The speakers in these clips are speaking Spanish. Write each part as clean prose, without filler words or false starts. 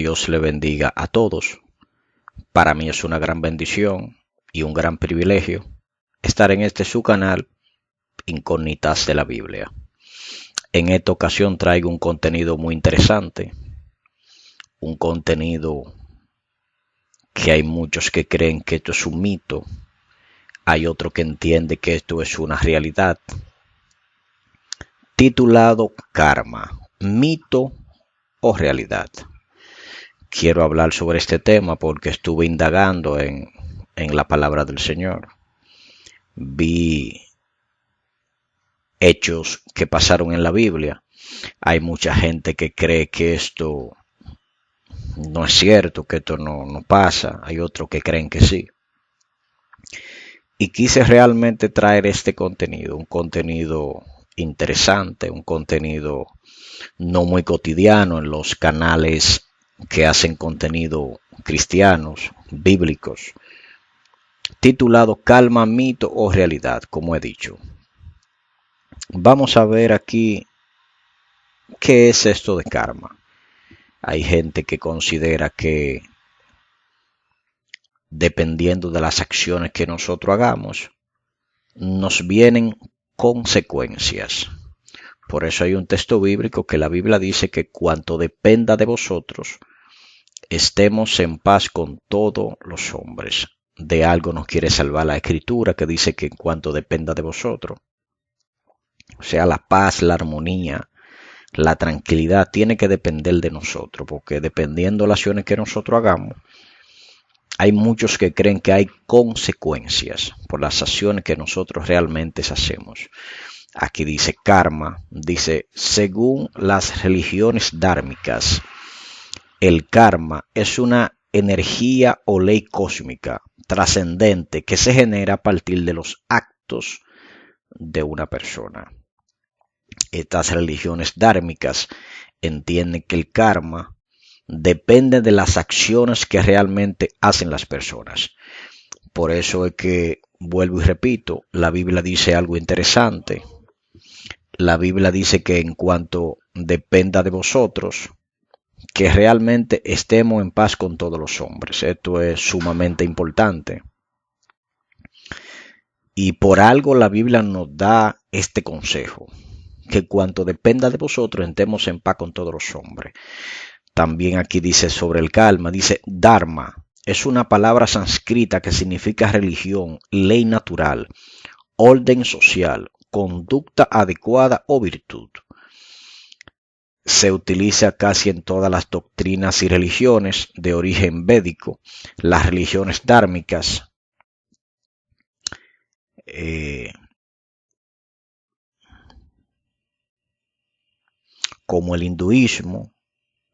Dios le bendiga a todos. Para mí es una gran bendición y un gran privilegio estar en este su canal, Incógnitas de la Biblia. En esta ocasión traigo un contenido muy interesante, un contenido que hay muchos que creen que esto es un mito, hay otro que entiende que esto es una realidad, titulado Karma, mito o realidad. Quiero hablar sobre este tema porque estuve indagando en la palabra del Señor. Vi hechos que pasaron en la Biblia. Hay mucha gente que cree que esto no es cierto, que esto no pasa. Hay otros que creen que sí. Y quise realmente traer este contenido, un contenido interesante, un contenido no muy cotidiano en los canales que hacen contenido cristianos, bíblicos, titulado Calma, mito o realidad, como he dicho. Vamos a ver aquí qué es esto de karma. Hay gente que considera que dependiendo de las acciones que nosotros hagamos, nos vienen consecuencias. Por eso hay un texto bíblico que la Biblia dice que cuanto dependa de vosotros, estemos en paz con todos los hombres. De algo nos quiere salvar la Escritura que dice que en cuanto dependa de vosotros, o sea, la paz, la armonía, la tranquilidad tiene que depender de nosotros, porque dependiendo de las acciones que nosotros hagamos, hay muchos que creen que hay consecuencias por las acciones que nosotros realmente hacemos. Aquí dice karma, dice, según las religiones dármicas, el karma es una energía o ley cósmica trascendente que se genera a partir de los actos de una persona. Estas religiones dármicas entienden que el karma depende de las acciones que realmente hacen las personas. Por eso es que, vuelvo y repito, la Biblia dice algo interesante. La Biblia dice que en cuanto dependa de vosotros, que realmente estemos en paz con todos los hombres. Esto es sumamente importante. Y por algo la Biblia nos da este consejo, que cuanto dependa de vosotros, estemos en paz con todos los hombres. También aquí dice sobre el karma, dice dharma. Es una palabra sánscrita que significa religión, ley natural, orden social, conducta adecuada o virtud. Se utiliza casi en todas las doctrinas y religiones de origen védico, las religiones dármicas, como el hinduismo,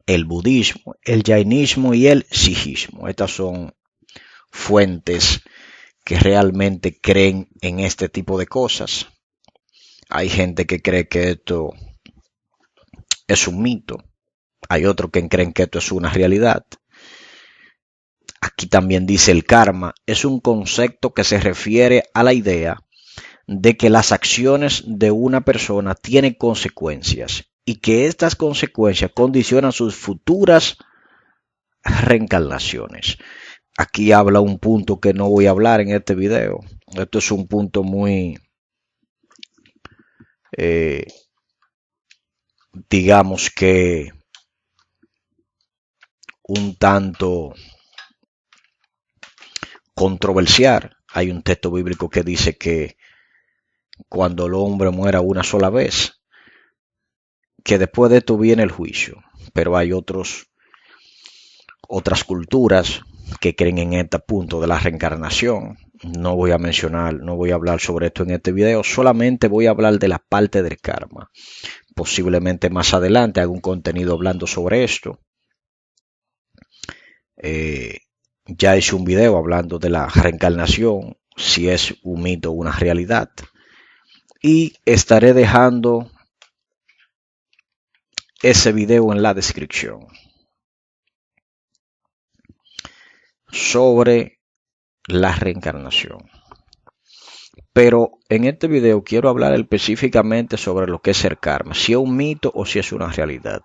el budismo, el jainismo y el sikhismo. Estas son fuentes que realmente creen en este tipo de cosas. Hay gente que cree que esto es un mito. Hay otros que creen que esto es una realidad. Aquí también dice el karma. Es un concepto que se refiere a la idea de que las acciones de una persona tienen consecuencias y que estas consecuencias condicionan sus futuras reencarnaciones. Aquí habla un punto que no voy a hablar en este video. Esto es un punto muy, digamos que un tanto controversial. Hay un texto bíblico que dice que cuando el hombre muera una sola vez, que después de esto viene el juicio. Pero hay otras culturas que creen en este punto de la reencarnación. No voy a hablar sobre esto en este video, solamente voy a hablar de la parte del karma. Posiblemente más adelante haga un contenido hablando sobre esto. Ya hice un video hablando de la reencarnación, si es un mito o una realidad. Y estaré dejando ese video en la descripción sobre la reencarnación. Pero en este video quiero hablar específicamente sobre lo que es el karma, si es un mito o si es una realidad.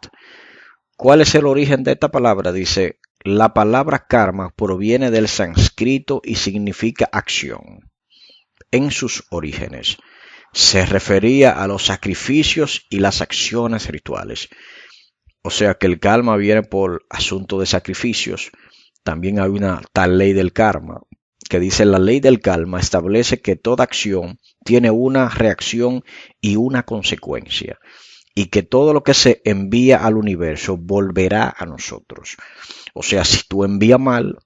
¿Cuál es el origen de esta palabra? Dice, la palabra karma proviene del sánscrito y significa acción. En sus orígenes se refería a los sacrificios y las acciones rituales. O sea que el karma viene por asunto de sacrificios. También hay una tal ley del karma que dice: la ley del karma establece que toda acción tiene una reacción y una consecuencia, y que todo lo que se envía al universo volverá a nosotros. O sea, si tú envías mal,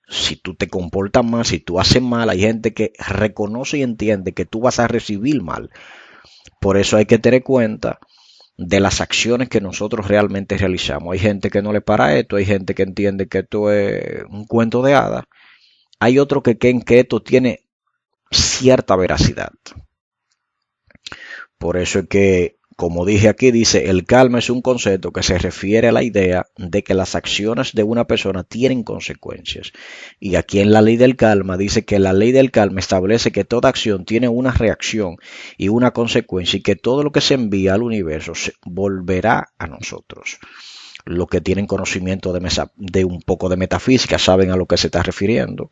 si tú te comportas mal, si tú haces mal, hay gente que reconoce y entiende que tú vas a recibir mal. Por eso hay que tener cuenta de las acciones que nosotros realmente realizamos. Hay gente que no le para esto, hay gente que entiende que esto es un cuento de hadas, hay otros que creen que esto tiene cierta veracidad. Por eso es que, como dije aquí, dice, el karma es un concepto que se refiere a la idea de que las acciones de una persona tienen consecuencias. Y aquí en la ley del karma dice que la ley del karma establece que toda acción tiene una reacción y una consecuencia, y que todo lo que se envía al universo se volverá a nosotros. Los que tienen conocimiento de un poco de metafísica saben a lo que se está refiriendo.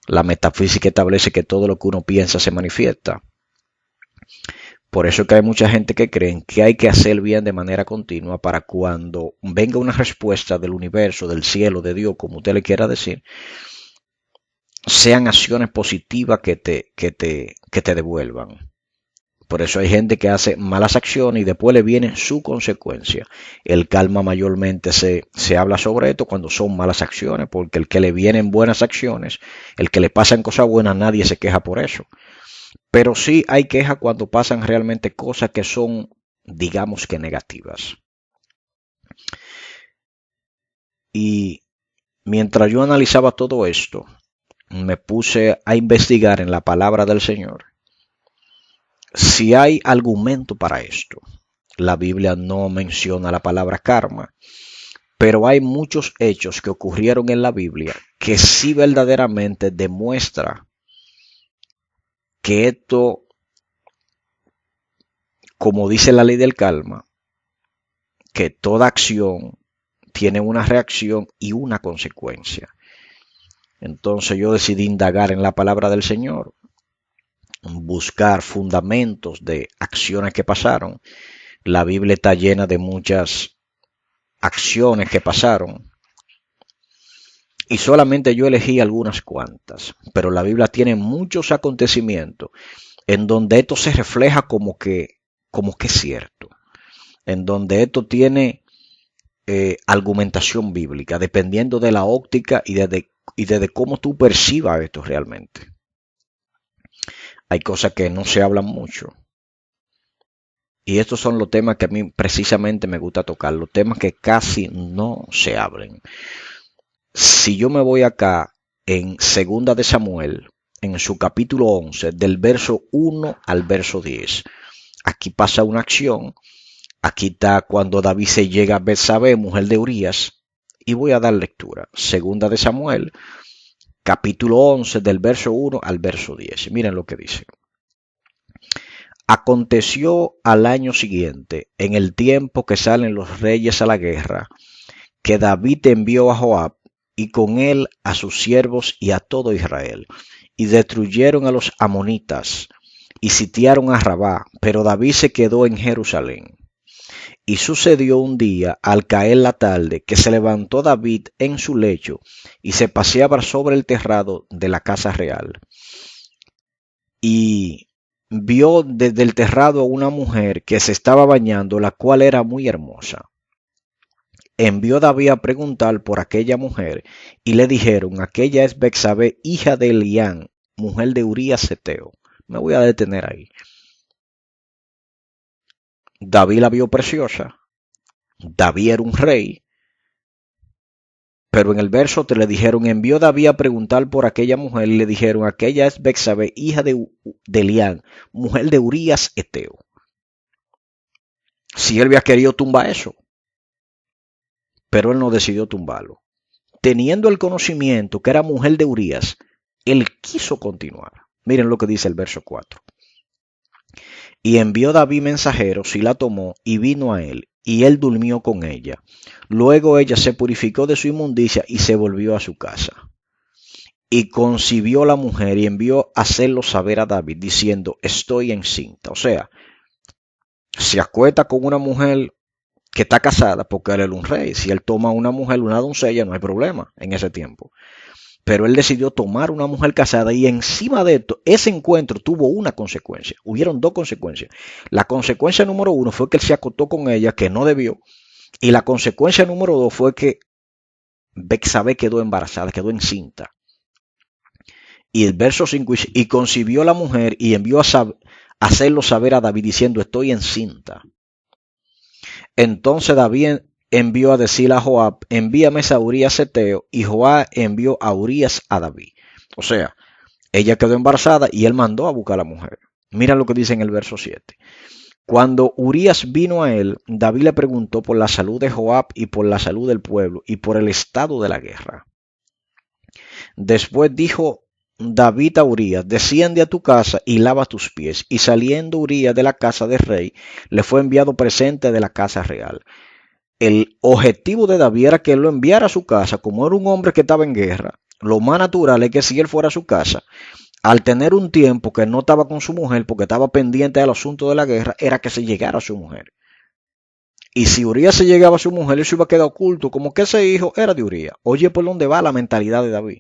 La metafísica establece que todo lo que uno piensa se manifiesta. Por eso es que hay mucha gente que cree que hay que hacer bien de manera continua para cuando venga una respuesta del universo, del cielo, de Dios, como usted le quiera decir, sean acciones positivas que te devuelvan. Por eso hay gente que hace malas acciones y después le viene su consecuencia. El karma mayormente se habla sobre esto cuando son malas acciones, porque el que le vienen buenas acciones, el que le pasan cosas buenas, nadie se queja por eso. Pero sí hay queja cuando pasan realmente cosas que son, digamos que negativas. Y mientras yo analizaba todo esto, me puse a investigar en la palabra del Señor si hay argumento para esto. La Biblia no menciona la palabra karma, pero hay muchos hechos que ocurrieron en la Biblia que sí verdaderamente demuestra que esto, como dice la ley del karma, que toda acción tiene una reacción y una consecuencia. Entonces yo decidí indagar en la palabra del Señor, buscar fundamentos de acciones que pasaron. La Biblia está llena de muchas acciones que pasaron y solamente yo elegí algunas cuantas, pero la Biblia tiene muchos acontecimientos en donde esto se refleja como que es cierto, en donde esto tiene argumentación bíblica, dependiendo de la óptica y desde cómo tú percibas esto realmente. Hay cosas que no se hablan mucho. Y estos son los temas que a mí precisamente me gusta tocar, los temas que casi no se hablan. Si yo me voy acá en Segunda de Samuel, en su capítulo 11, del verso 1 al verso 10, aquí pasa una acción. Aquí está cuando David se llega a Betsabé, mujer de Urías, y voy a dar lectura. Segunda de Samuel, capítulo 11, del verso 1 al verso 10. Miren lo que dice. Aconteció al año siguiente, en el tiempo que salen los reyes a la guerra, que David envió a Joab y con él a sus siervos y a todo Israel, y destruyeron a los amonitas y sitiaron a Rabá, pero David se quedó en Jerusalén. Y sucedió un día, al caer la tarde, que se levantó David en su lecho y se paseaba sobre el terrado de la casa real. Y vio desde el terrado a una mujer que se estaba bañando, la cual era muy hermosa. Envió David a preguntar por aquella mujer, y le dijeron: aquella es Betsabé, hija de Elián, mujer de Urías Heteo. Me voy a detener ahí. David la vio preciosa. David era un rey. Pero en el verso te le dijeron: envió David a preguntar por aquella mujer, y le dijeron: aquella es Betsabé, hija de Elián, mujer de Urías Heteo. Si él había querido tumbar eso, pero él no decidió tumbarlo. Teniendo el conocimiento que era mujer de Urías, él quiso continuar. Miren lo que dice el verso 4. Y envió David mensajeros y la tomó y vino a él y él durmió con ella. Luego ella se purificó de su inmundicia y se volvió a su casa. Y concibió la mujer y envió a hacerlo saber a David, diciendo, estoy encinta. O sea, se acuesta con una mujer que está casada porque él era un rey. Si él toma una mujer, una doncella, no hay problema en ese tiempo. Pero él decidió tomar una mujer casada y encima de esto, ese encuentro tuvo una consecuencia. Hubieron dos consecuencias. La consecuencia número uno fue que él se acostó con ella, que no debió. Y la consecuencia número dos fue que Betsabé quedó embarazada, quedó encinta. Y el verso 5 dice, y concibió la mujer y envió a hacerlo saber a David diciendo, estoy encinta. Entonces David envió a decir a Joab, envíame a Urías Eteo, y Joab envió a Urías a David. O sea, ella quedó embarazada y él mandó a buscar a la mujer. Mira lo que dice en el verso 7. Cuando Urías vino a él, David le preguntó por la salud de Joab y por la salud del pueblo y por el estado de la guerra. Después dijo David a Urías, desciende a tu casa y lava tus pies. Y saliendo Urías de la casa del rey, le fue enviado presente de la casa real. El objetivo de David era que él lo enviara a su casa, como era un hombre que estaba en guerra. Lo más natural es que si él fuera a su casa, al tener un tiempo que no estaba con su mujer porque estaba pendiente del asunto de la guerra, era que se llegara a su mujer. Y si Urías se llegaba a su mujer, él se iba a quedar oculto, como que ese hijo era de Urías. Oye, ¿por dónde va la mentalidad de David?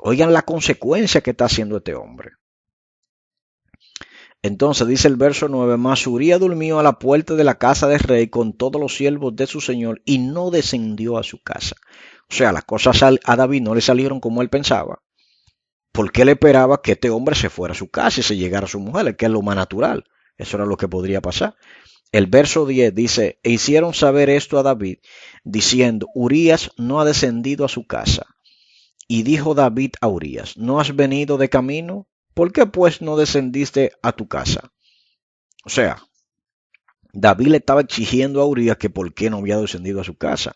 Oigan la consecuencia que está haciendo este hombre. Entonces dice el verso 9, mas Urías durmió a la puerta de la casa del rey con todos los siervos de su señor y no descendió a su casa. O sea, las cosas a David no le salieron como él pensaba, porque él esperaba que este hombre se fuera a su casa y se llegara a su mujer, que es lo más natural. Eso era lo que podría pasar. El verso 10 dice, e hicieron saber esto a David, diciendo, Urías no ha descendido a su casa. Y dijo David a Urías, ¿no has venido de camino? ¿Por qué pues no descendiste a tu casa? O sea, David le estaba exigiendo a Urías que por qué no había descendido a su casa.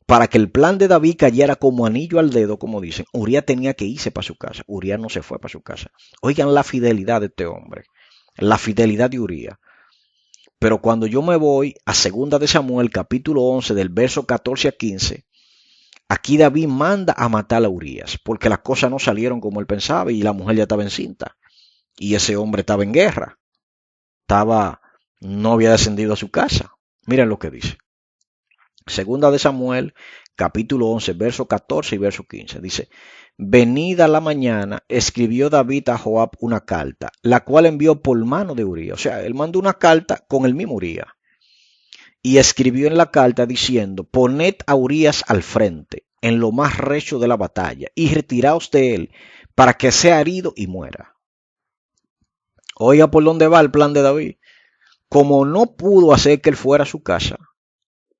Para que el plan de David cayera como anillo al dedo, como dicen, Urías tenía que irse para su casa. Urías no se fue para su casa. Oigan la fidelidad de este hombre, la fidelidad de Urías. Pero cuando yo me voy a 2 de Samuel, capítulo 11, del verso 14 a 15, aquí David manda a matar a Urías, porque las cosas no salieron como él pensaba y la mujer ya estaba encinta. Y ese hombre estaba en guerra. No había descendido a su casa. Miren lo que dice. 2 de Samuel, capítulo 11, verso 14 y verso 15. Dice, venida la mañana, escribió David a Joab una carta, la cual envió por mano de Urías. O sea, él mandó una carta con el mismo Urías. Y escribió en la carta diciendo, poned a Urías al frente, en lo más recho de la batalla, y retiraos de él, para que sea herido y muera. Oiga por dónde va el plan de David. Como no pudo hacer que él fuera a su casa,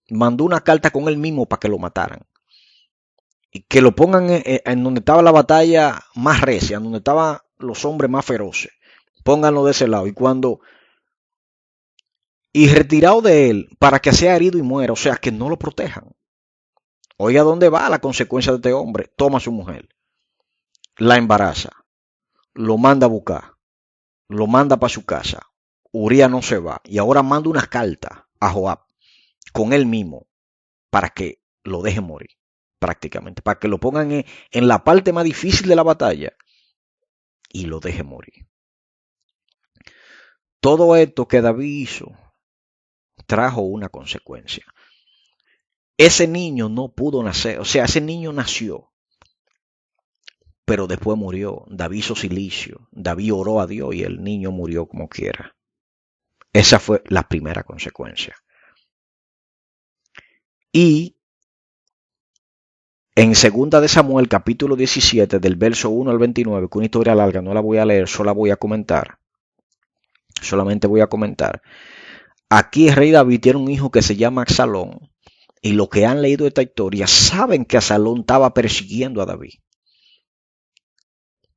mandó una carta con él mismo para que lo mataran. Y que lo pongan en donde estaba la batalla más recia, en donde estaban los hombres más feroces. Pónganlo de ese lado. Y retirado de él para que sea herido y muera, o sea, que no lo protejan. Oiga, ¿dónde va la consecuencia de este hombre? Toma a su mujer, la embaraza, lo manda a buscar, lo manda para su casa. Urías no se va y ahora manda una carta a Joab con él mismo para que lo deje morir, prácticamente, para que lo pongan en la parte más difícil de la batalla y lo deje morir. Todo esto que David hizo trajo una consecuencia. Ese niño no pudo nacer, o sea, ese niño nació, pero después murió. David hizo silicio, David oró a Dios y el niño murió como quiera. Esa fue la primera consecuencia. Y en 2 de Samuel, capítulo 17, del verso 1 al 29, que una historia larga, no la voy a leer, solo voy a comentar. Solamente voy a comentar. Aquí el rey David tiene un hijo que se llama Absalón. Y los que han leído esta historia saben que Absalón estaba persiguiendo a David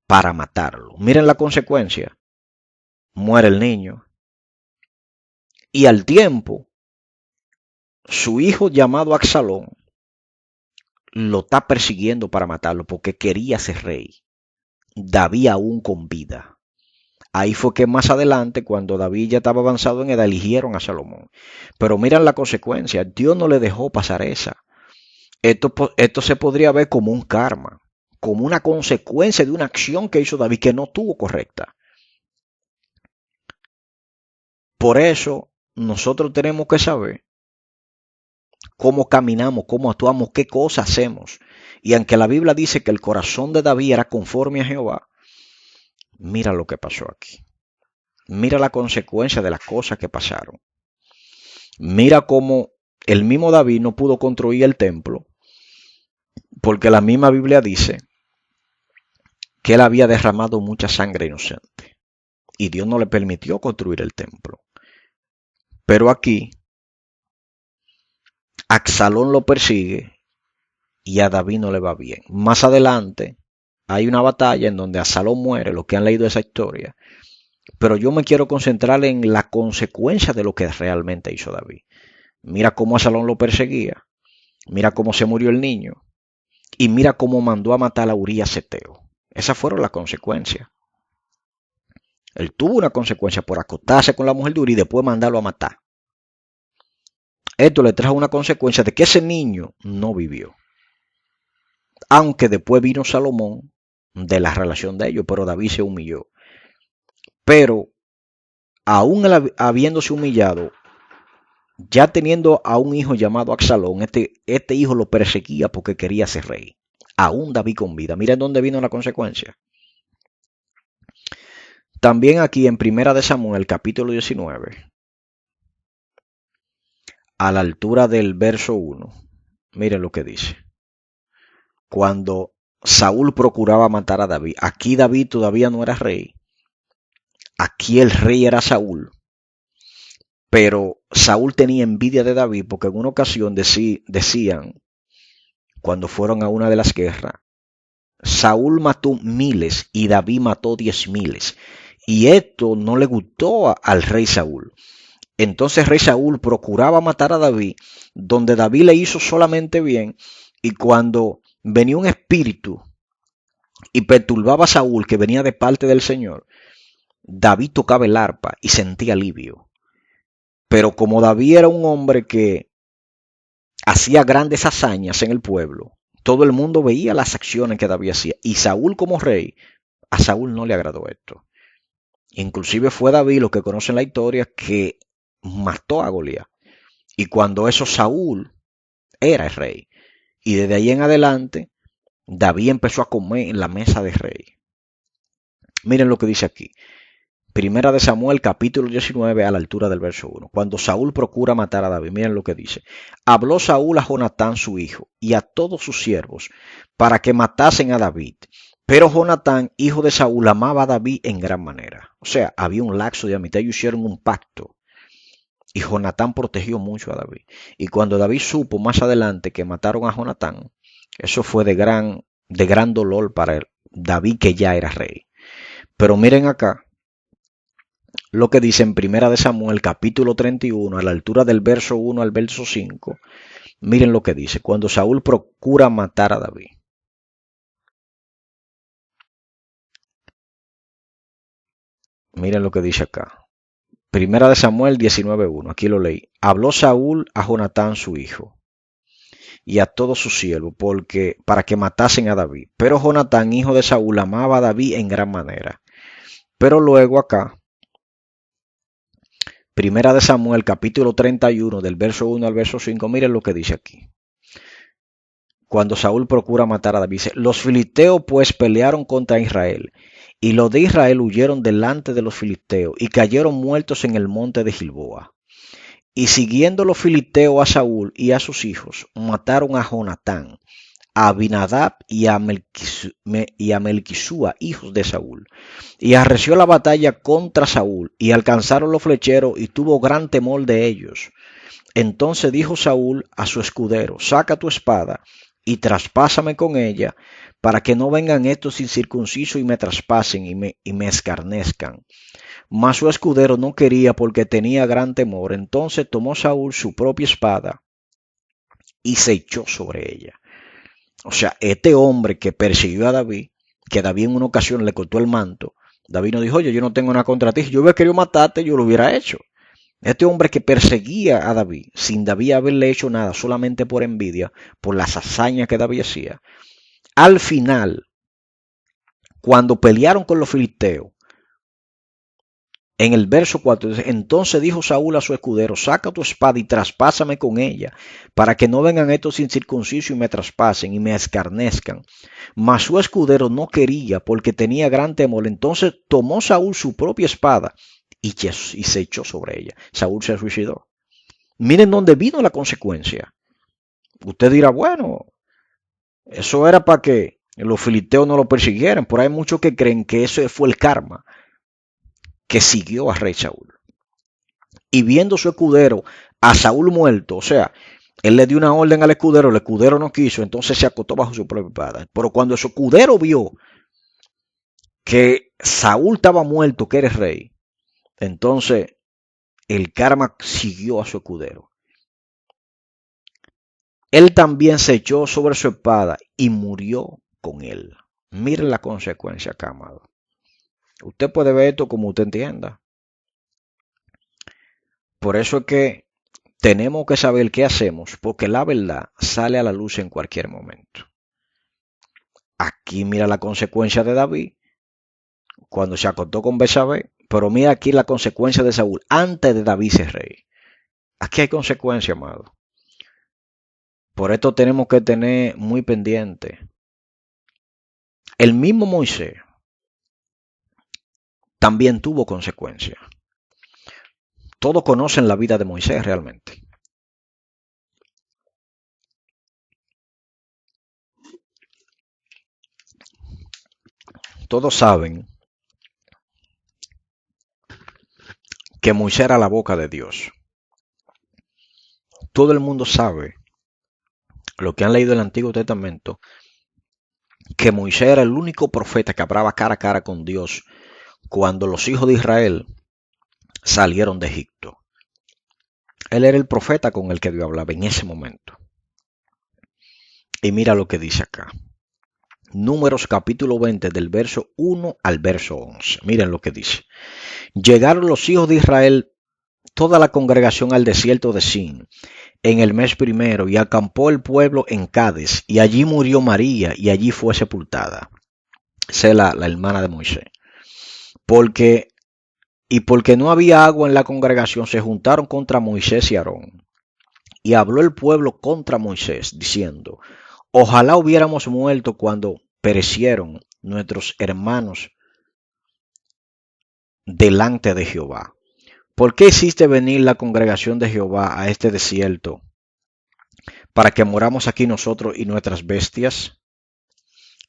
para matarlo. Miren la consecuencia. Muere el niño. Y al tiempo, su hijo llamado Absalón lo está persiguiendo para matarlo porque quería ser rey. David aún con vida. Ahí fue que más adelante, cuando David ya estaba avanzado en edad, eligieron a Salomón. Pero miran la consecuencia, Dios no le dejó pasar esa. Esto se podría ver como un karma, como una consecuencia de una acción que hizo David que no tuvo correcta. Por eso nosotros tenemos que saber cómo caminamos, cómo actuamos, qué cosas hacemos. Y aunque la Biblia dice que el corazón de David era conforme a Jehová, mira lo que pasó aquí. Mira la consecuencia de las cosas que pasaron. Mira cómo el mismo David no pudo construir el templo, porque la misma Biblia dice que él había derramado mucha sangre inocente y Dios no le permitió construir el templo. Pero aquí Absalón lo persigue y a David no le va bien. Más adelante hay una batalla en donde Absalón muere, los que han leído esa historia, pero yo me quiero concentrar en la consecuencia de lo que realmente hizo David. Mira cómo Absalón lo perseguía, mira cómo se murió el niño y mira cómo mandó a matar a Urías Eteo. Esas fueron las consecuencias. Él tuvo una consecuencia por acostarse con la mujer de Urí y después mandarlo a matar. Esto le trajo una consecuencia de que ese niño no vivió. Aunque después vino Salomón de la relación de ellos, pero David se humilló. Pero aún habiéndose humillado, ya teniendo a un hijo llamado Absalón, este hijo lo perseguía porque quería ser rey. Aún David con vida. Miren dónde vino la consecuencia. También aquí en Primera de Samuel, capítulo 19, a la altura del verso 1, miren lo que dice. Cuando Saúl procuraba matar a David, aquí David todavía no era rey. Aquí el rey era Saúl. Pero Saúl tenía envidia de David porque en una ocasión decían, cuando fueron a una de las guerras, Saúl mató miles y David mató 10,000. Y esto no le gustó al rey Saúl. Entonces el rey Saúl procuraba matar a David, donde David le hizo solamente bien, y cuando venía un espíritu y perturbaba a Saúl, que venía de parte del Señor, David tocaba el arpa y sentía alivio. Pero como David era un hombre que hacía grandes hazañas en el pueblo, todo el mundo veía las acciones que David hacía. Y Saúl como rey, a Saúl no le agradó esto. Inclusive fue David, los que conocen la historia, que mató a Goliat. Y cuando eso Saúl era el rey. Y desde ahí en adelante, David empezó a comer en la mesa de rey. Miren lo que dice aquí. Primera de Samuel, capítulo 19, a la altura del verso 1. Cuando Saúl procura matar a David, miren lo que dice. Habló Saúl a Jonatán su hijo y a todos sus siervos para que matasen a David. Pero Jonatán, hijo de Saúl, amaba a David en gran manera. O sea, había un laxo de amistad, ellos hicieron un pacto. Y Jonatán protegió mucho a David. Y cuando David supo más adelante que mataron a Jonatán, eso fue de gran dolor para David, que ya era rey. Pero miren acá lo que dice en Primera de Samuel, capítulo 31, a la altura del verso 1 al verso 5. Miren lo que dice. Cuando Saúl procura matar a David. Miren lo que dice acá. Primera de Samuel 19:1, aquí lo leí. Habló Saúl a Jonatán su hijo y a todos sus siervos para que matasen a David. Pero Jonatán, hijo de Saúl, amaba a David en gran manera. Pero luego acá, Primera de Samuel capítulo 31, del verso 1 al verso 5, miren lo que dice aquí. Cuando Saúl procura matar a David, dice, los filisteos pues pelearon contra Israel, y los de Israel huyeron delante de los filisteos, y cayeron muertos en el monte de Gilboa. Y siguiendo los filisteos a Saúl y a sus hijos, mataron a Jonatán, a Abinadab y a Melquisúa, hijos de Saúl. Y arreció la batalla contra Saúl, y alcanzaron los flecheros, y tuvo gran temor de ellos. Entonces dijo Saúl a su escudero, saca tu espada, y traspásame con ella, para que no vengan estos incircuncisos y me traspasen y me escarnezcan. Mas su escudero no quería porque tenía gran temor. Entonces tomó Saúl su propia espada y se echó sobre ella. O sea, este hombre que persiguió a David, que David en una ocasión le cortó el manto, David no dijo, oye, yo no tengo nada contra ti. Si yo hubiera querido matarte, yo lo hubiera hecho. Este hombre que perseguía a David, sin David haberle hecho nada, solamente por envidia, por las hazañas que David hacía, al final, cuando pelearon con los filisteos, en el verso 4, entonces dijo Saúl a su escudero, saca tu espada y traspásame con ella, para que no vengan estos incircuncisos y me traspasen y me escarnezcan. Mas su escudero no quería, porque tenía gran temor. Entonces tomó Saúl su propia espada y se echó sobre ella. Saúl se suicidó. Miren dónde vino la consecuencia. Usted dirá, bueno, eso era para que los filisteos no lo persiguieran. Por ahí hay muchos que creen que eso fue el karma que siguió a rey Saúl. Y viendo su escudero a Saúl muerto, o sea, él le dio una orden al escudero, el escudero no quiso, entonces se acostó bajo su propia espada. Pero cuando su escudero vio que Saúl estaba muerto, que era rey, entonces el karma siguió a su escudero. Él también se echó sobre su espada y murió con él. Miren la consecuencia acá, amado. Usted puede ver esto como usted entienda. Por eso es que tenemos que saber qué hacemos, porque la verdad sale a la luz en cualquier momento. Aquí mira la consecuencia de David cuando se acostó con Betsabé, pero mira aquí la consecuencia de Saúl antes de David ser rey. Aquí hay consecuencia, amado. Por esto tenemos que tener muy pendiente. El mismo Moisés también tuvo consecuencias. Todos conocen la vida de Moisés realmente. Todos saben que Moisés era la boca de Dios. Todo el mundo sabe, lo que han leído el Antiguo Testamento, que Moisés era el único profeta que hablaba cara a cara con Dios cuando los hijos de Israel salieron de Egipto. Él era el profeta con el que Dios hablaba en ese momento. Y mira lo que dice acá. Números capítulo 20 del verso 1 al verso 11. Miren lo que dice. Llegaron los hijos de Israel, toda la congregación al desierto de Sin, en el mes primero, y acampó el pueblo en Cades, y allí murió María, y allí fue sepultada. Esa es la hermana de Moisés. Porque no había agua en la congregación, se juntaron contra Moisés y Aarón. Y habló el pueblo contra Moisés, diciendo, ojalá hubiéramos muerto cuando perecieron nuestros hermanos delante de Jehová. ¿Por qué hiciste venir la congregación de Jehová a este desierto para que moramos aquí nosotros y nuestras bestias?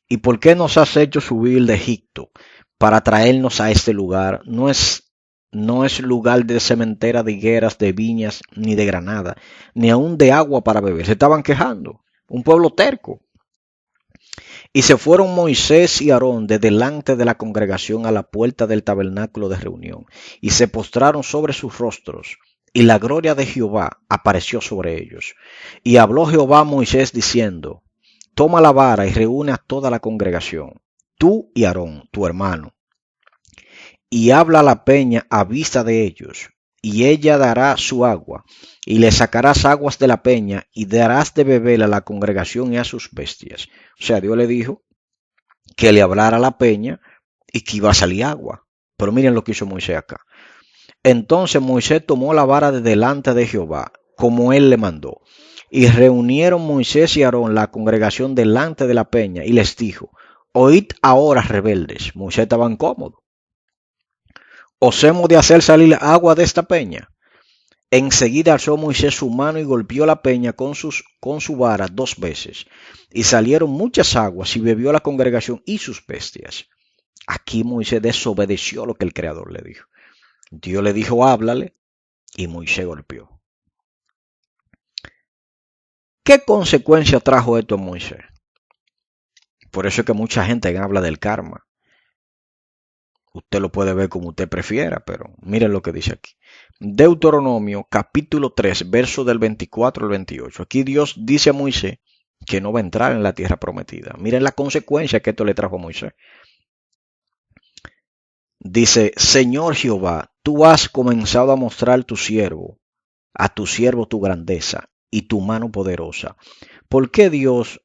¿Y por qué nos has hecho subir de Egipto para traernos a este lugar? No es lugar de cementera, de higueras, de viñas, ni de granada, ni aun de agua para beber. Se estaban quejando. Un pueblo terco. Y se fueron Moisés y Aarón de delante de la congregación a la puerta del tabernáculo de reunión, y se postraron sobre sus rostros, y la gloria de Jehová apareció sobre ellos. Y habló Jehová a Moisés diciendo, toma la vara y reúne a toda la congregación, tú y Aarón, tu hermano, y habla a la peña a vista de ellos, y ella dará su agua, y le sacarás aguas de la peña, y darás de beber a la congregación y a sus bestias. O sea, Dios le dijo que le hablara a la peña y que iba a salir agua. Pero miren lo que hizo Moisés acá. Entonces Moisés tomó la vara de delante de Jehová, como él le mandó, y reunieron Moisés y Aarón la congregación delante de la peña, y les dijo, oíd ahora, rebeldes. Moisés estaba incómodo. ¿Os hemos de hacer salir agua de esta peña? Enseguida alzó Moisés su mano y golpeó la peña con su vara 2 veces, y salieron muchas aguas, y bebió la congregación y sus bestias. Aquí Moisés desobedeció lo que el Creador le dijo. Dios le dijo, háblale, y Moisés golpeó. ¿Qué consecuencia trajo esto a Moisés? Por eso es que mucha gente habla del karma. Usted lo puede ver como usted prefiera, pero miren lo que dice aquí. Deuteronomio capítulo 3, verso del 24 al 28. Aquí Dios dice a Moisés que no va a entrar en la tierra prometida. Miren la consecuencia que esto le trajo a Moisés. Dice, Señor Jehová, tú has comenzado a mostrar a tu siervo tu grandeza y tu mano poderosa. ¿Por qué Dios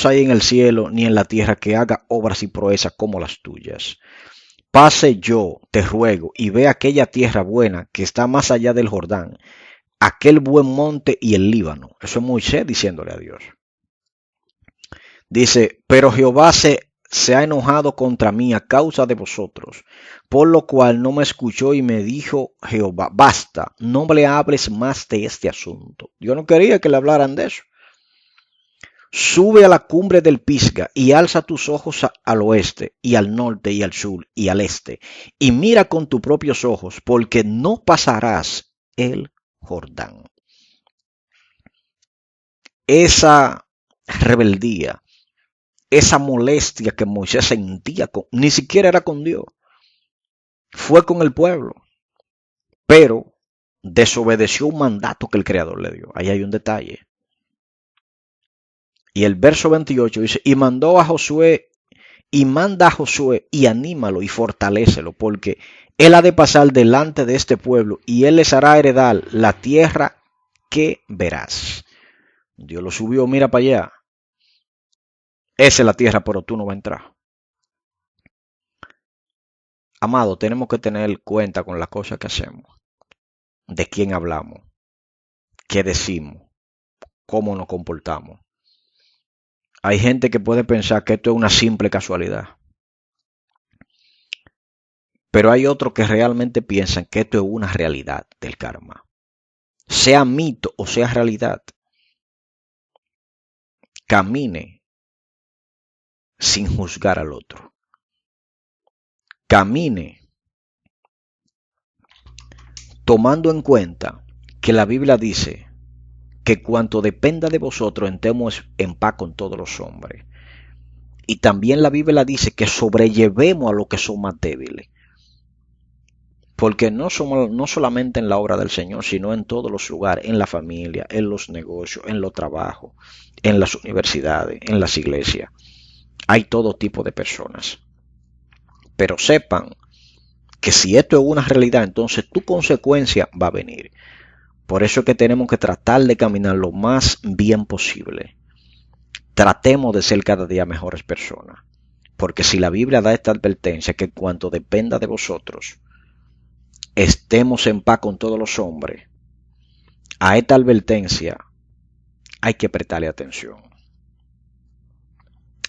hay en el cielo ni en la tierra que haga obras y proezas como las tuyas? Pase yo, te ruego, y ve aquella tierra buena que está más allá del Jordán, aquel buen monte y el Líbano. Eso es Moisés diciéndole a Dios. Dice, pero Jehová se ha enojado contra mí a causa de vosotros, por lo cual no me escuchó y me dijo Jehová, basta, no le hables más de este asunto. Yo no quería que le hablaran de eso. Sube a la cumbre del Pisga y alza tus ojos al oeste y al norte y al sur y al este y mira con tus propios ojos, porque no pasarás el Jordán. Esa rebeldía, esa molestia que Moisés sentía, ni siquiera era con Dios, fue con el pueblo, pero desobedeció un mandato que el Creador le dio. Ahí hay un detalle. Y el verso 28 dice, y mandó a Josué, y manda a Josué, y anímalo y fortalécelo, porque él ha de pasar delante de este pueblo, y él les hará heredar la tierra que verás. Dios lo subió, mira para allá. Esa es la tierra, pero tú no vas a entrar. Amado, tenemos que tener cuenta con las cosas que hacemos, de quién hablamos, qué decimos, cómo nos comportamos. Hay gente que puede pensar que esto es una simple casualidad, pero hay otros que realmente piensan que esto es una realidad del karma. Sea mito o sea realidad, camine sin juzgar al otro. Camine tomando en cuenta que la Biblia dice que cuanto dependa de vosotros entremos en paz con todos los hombres. Y también la Biblia dice que sobrellevemos a los que son más débiles. Porque no solamente en la obra del Señor, sino en todos los lugares, en la familia, en los negocios, en los trabajos, en las universidades, en las iglesias. Hay todo tipo de personas. Pero sepan que si esto es una realidad, entonces tu consecuencia va a venir. Por eso es que tenemos que tratar de caminar lo más bien posible. Tratemos de ser cada día mejores personas. Porque si la Biblia da esta advertencia, que cuanto dependa de vosotros, estemos en paz con todos los hombres, a esta advertencia hay que prestarle atención.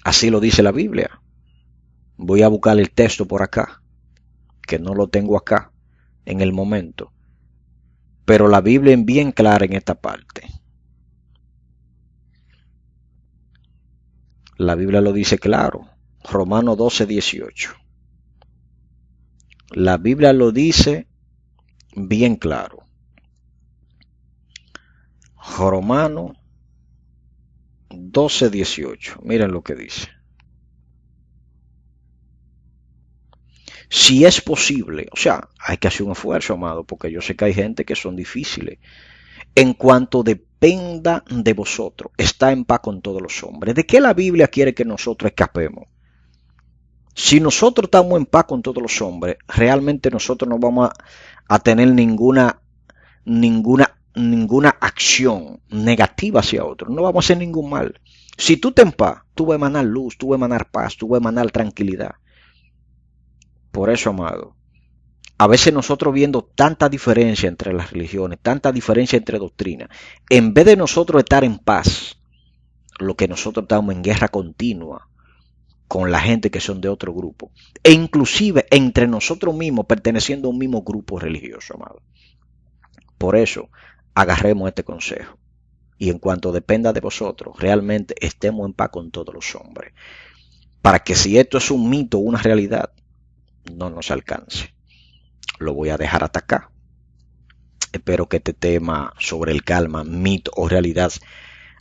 Así lo dice la Biblia. Voy a buscar el texto por acá, que no lo tengo acá en el momento. Pero la Biblia es bien clara en esta parte. La Biblia lo dice claro. Romanos 12:18. La Biblia lo dice bien claro. Romanos 12:18. Miren lo que dice. Si es posible, o sea, hay que hacer un esfuerzo, amado, porque yo sé que hay gente que son difíciles. En cuanto dependa de vosotros, está en paz con todos los hombres. ¿De qué la Biblia quiere que nosotros escapemos? Si nosotros estamos en paz con todos los hombres, realmente nosotros no vamos a tener ninguna acción negativa hacia otro. No vamos a hacer ningún mal. Si tú estás en paz, tú vas a emanar luz, tú vas a emanar paz, tú vas a emanar tranquilidad. Por eso, amado, a veces nosotros viendo tanta diferencia entre las religiones, tanta diferencia entre doctrinas, en vez de nosotros estar en paz, lo que nosotros estamos en guerra continua con la gente que son de otro grupo, e inclusive entre nosotros mismos perteneciendo a un mismo grupo religioso, amado. Por eso, agarremos este consejo. Y en cuanto dependa de vosotros, realmente estemos en paz con todos los hombres. Para que si esto es un mito o una realidad, no nos alcance. Lo voy a dejar hasta acá. Espero que este tema sobre el karma, mito o realidad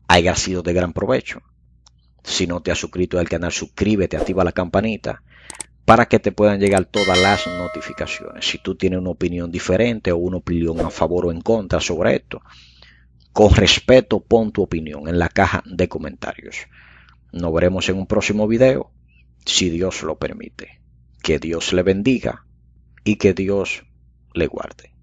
haya sido de gran provecho. Si no te has suscrito al canal, suscríbete, activa la campanita para que te puedan llegar todas las notificaciones. Si tú tienes una opinión diferente o una opinión a favor o en contra sobre esto, con respeto pon tu opinión en la caja de comentarios. Nos veremos en un próximo video, si Dios lo permite. Que Dios le bendiga y que Dios le guarde.